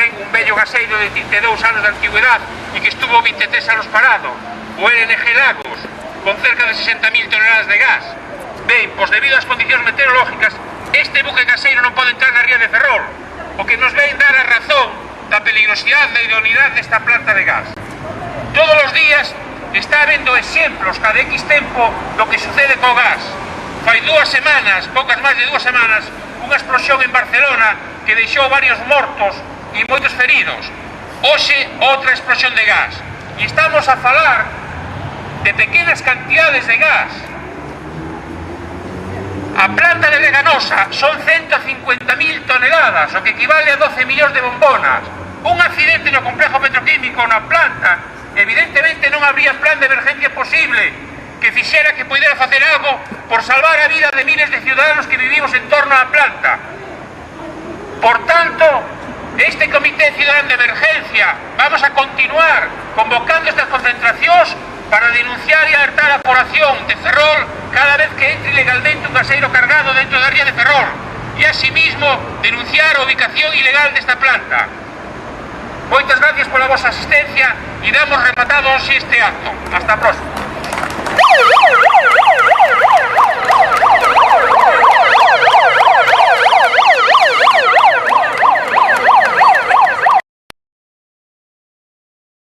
tamén un vello gaseiro de 32 anos de antigüedade e que estuvo 23 anos parado, o LNG Lagos, con cerca de 60.000 toneladas de gas. Ben, pois debido ás condicións meteorológicas, este buque gaseiro non pode entrar na ría de Ferrol, o que nos ven dar a razón da peligrosidade e da idoneidade desta planta de gas. Todos os días está habendo exemplos cada X tempo do que sucede co gas. Fai 2 semanas, poucas máis de 2 semanas, unha explosión en Barcelona que deixou varios mortos e moitos feridos. Hoxe, outra explosión de gas. E estamos a falar de pequenas cantidades de gas. A planta de Reganosa son 150.000 toneladas, o que equivale a 12 millóns de bombonas. Un accidente no complexo petroquímico na planta, evidentemente non habría plan de emergencia posible que fixera que poidera facer algo por salvar a vida de miles de ciudadanos que vivimos en torno á planta. Por tanto, este Comité Ciudadano de Emergencia vamos a continuar convocando estas concentracións para denunciar e alertar a población de Ferrol cada vez que entre ilegalmente un gaseiro cargado dentro da ría de Ferrol e asimismo denunciar a ubicación ilegal desta planta. Moitas gracias pola vosa asistencia e damos rematado hoxe este acto. Hasta a próxima.